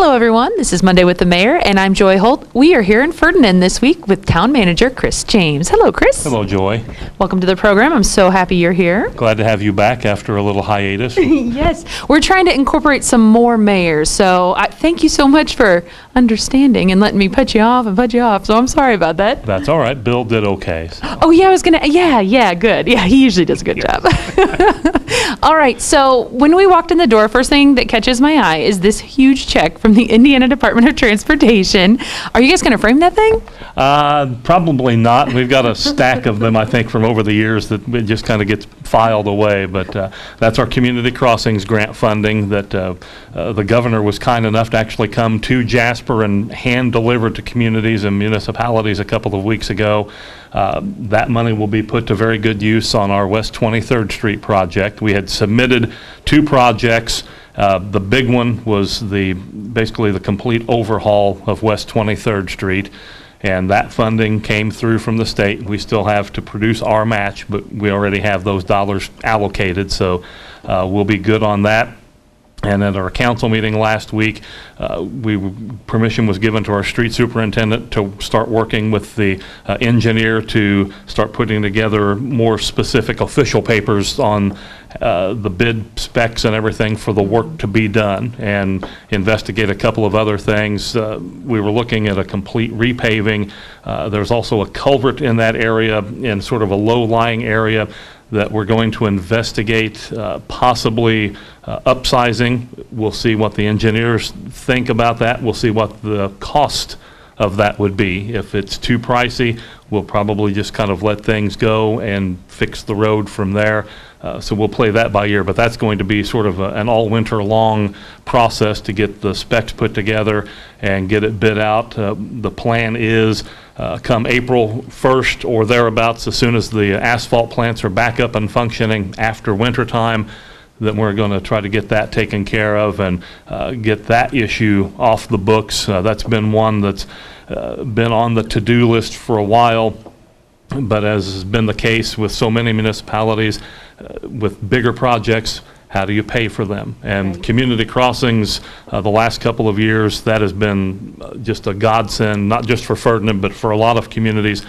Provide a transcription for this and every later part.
Hello, everyone. This is Monday with the Mayor, and I'm Joy Holt. We are here in Ferdinand this week with Town Manager Chris James. Hello, Chris. Hello, Joy. Welcome to the program. I'm so happy you're here. Glad to have you back after a little hiatus. Yes. We're trying to incorporate some more mayors, so thank you so much for understanding and letting me put you off, so I'm sorry about that. That's all right. Bill did okay. So. Oh, yeah, good. Yeah, he usually does a good job. All right, so when we walked in the door, first thing that catches my eye is this huge check from the Indiana Department of Transportation. Are you guys going to frame that thing? Probably not. We've got a stack of them, I think, from over the years that it just kind of gets filed away. But that's our Community Crossings grant funding that the governor was kind enough to actually come to Jasper and hand deliver to communities and municipalities a couple of weeks ago. That money will be put to very good use on our West 23rd Street project. We had submitted 2 projects. The big one was basically the complete overhaul of West 23rd Street, and that funding came through from the state. We still have to produce our match, but we already have those dollars allocated, so we'll be good on that. And at our council meeting last week, permission was given to our street superintendent to start working with the engineer to start putting together more specific official papers on the bid specs and everything for the work to be done, and investigate a couple of other things. We were looking at a complete repaving. There's also a culvert in that area, in sort of a low-lying area, that we're going to investigate possibly upsizing. We'll see what the engineers think about that. We'll see what the cost of that would be. If it's too pricey, we'll probably just kind of let things go and fix the road from there. So we'll play that by ear, but that's going to be sort of an all winter long process to get the specs put together and get it bid out. The plan is come April 1st or thereabouts, as soon as the asphalt plants are back up and functioning after winter time, then we're going to try to get that taken care of and get that issue off the books. That's been one that's been on the to-do list for a while, but as has been the case with so many municipalities, with bigger projects, how do you pay for them? And right. Community Crossings, the last couple of years, that has been just a godsend, not just for Ferdinand, but for a lot of communities.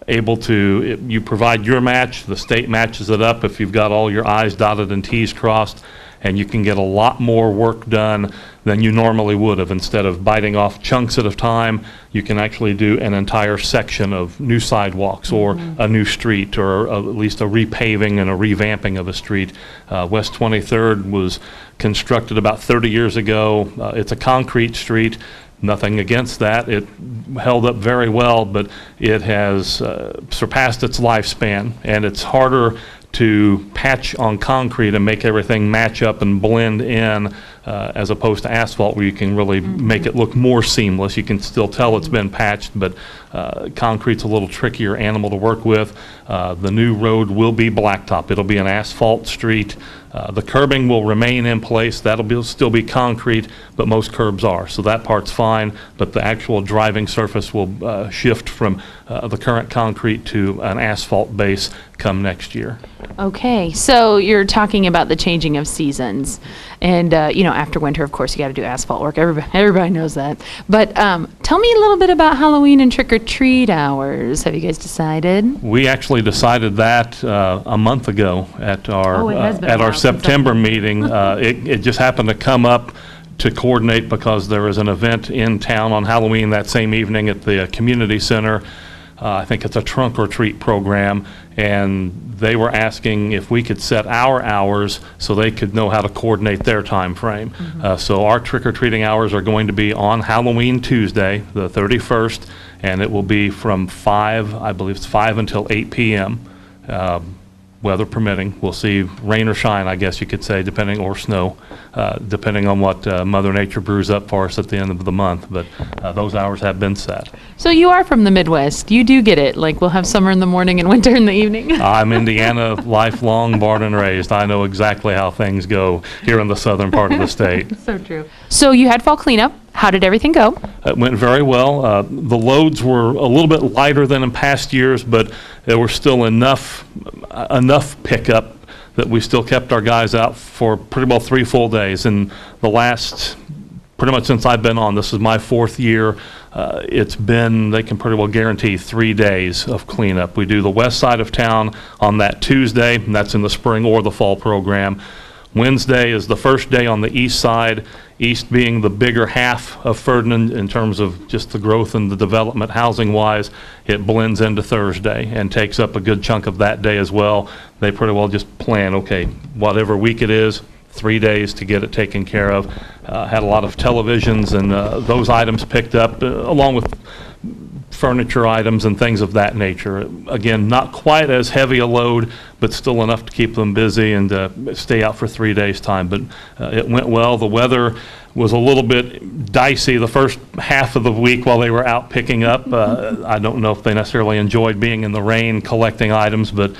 You provide your match, the state matches it up if you've got all your I's dotted and T's crossed, and you can get a lot more work done than you normally would have. Instead of biting off chunks at a time, you can actually do an entire section of new sidewalks or a new street, or at least a repaving and a revamping of a street. West 23rd was constructed about 30 years ago. It's a concrete street. Nothing against that. It held up very well, but it has surpassed its lifespan, and it's harder to patch on concrete and make everything match up and blend in as opposed to asphalt, where you can really make it look more seamless. You can still tell it's been patched, but concrete's a little trickier animal to work with. The new road will be blacktop. It'll be an asphalt street. The curbing will remain in place. That'll still be concrete, but most curbs are, so that part's fine. But the actual driving surface will shift from the current concrete to an asphalt base come next year. Okay, so you're talking about the changing of seasons, and after winter, of course, you got to do asphalt work. Everybody knows that. But tell me a little bit about Halloween and trick-or-treat hours. Have you guys decided? We actually decided that a month ago at our September meeting. It just happened to come up to coordinate because there was an event in town on Halloween that same evening at the community center. I think it's a trunk or treat program, and they were asking if we could set our hours so they could know how to coordinate their time frame. So our trick-or-treating hours are going to be on Halloween Tuesday, the 31st, and it will be from 5 until 8 p.m. Weather permitting. We'll see rain or shine, I guess you could say, or snow, depending on what Mother Nature brews up for us at the end of the month. But those hours have been set. So you are from the Midwest. You do get it. Like, we'll have summer in the morning and winter in the evening. I'm Indiana, lifelong, born and raised. I know exactly how things go here in the southern part of the state. So true. So you had fall cleanup. How did everything go? It went very well. The loads were a little bit lighter than in past years, but there were still enough pickup that we still kept our guys out for pretty well 3 full days. In the last pretty much since I've been on, this is my 4th year, it's been, they can pretty well guarantee 3 days of cleanup. We do the west side of town on that Tuesday, and that's in the spring or the fall program. Wednesday is the first day on the east side, east being the bigger half of Ferdinand in terms of just the growth and the development housing-wise. It blends into Thursday and takes up a good chunk of that day as well. They pretty well just plan, okay, whatever week it is, 3 days to get it taken care of. Had a lot of televisions and those items picked up, along with furniture items and things of that nature. Again, not quite as heavy a load, but still enough to keep them busy and stay out for 3 days' time. But it went well. The weather was a little bit dicey the first half of the week while they were out picking up. I don't know if they necessarily enjoyed being in the rain collecting items, but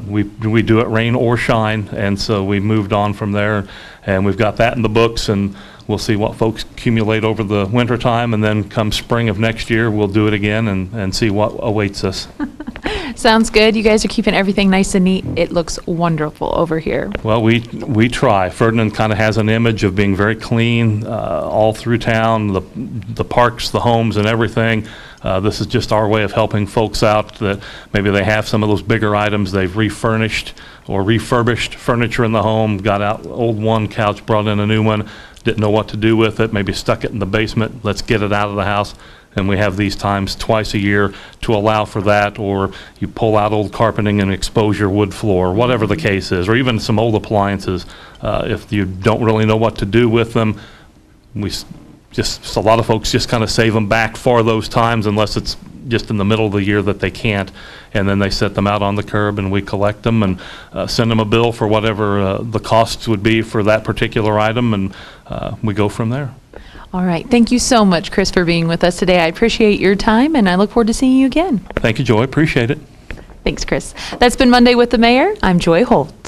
we do it rain or shine, and so we moved on from there, and we've got that in the books, and we'll see what folks accumulate over the winter time, and then come spring of next year, we'll do it again and see what awaits us. Sounds good. You guys are keeping everything nice and neat. It looks wonderful over here. Well, we try. Ferdinand kind of has an image of being very clean all through town, the parks, the homes, and everything. This is just our way of helping folks out that maybe they have some of those bigger items they've refurnished or refurbished furniture in the home, got out old one couch, brought in a new one, didn't know what to do with it, maybe stuck it in the basement. Let's get it out of the house. And we have these times twice a year to allow for that, or you pull out old carpeting and expose your wood floor, whatever the case is, or even some old appliances. If you don't really know what to do with them, a lot of folks just kind of save them back for those times, unless it's just in the middle of the year that they can't, and then they set them out on the curb and we collect them and send them a bill for whatever the costs would be for that particular item, and we go from there. All right. Thank you so much, Chris, for being with us today. I appreciate your time, and I look forward to seeing you again. Thank you, Joy. Appreciate it. Thanks, Chris. That's been Monday with the Mayor. I'm Joy Holt.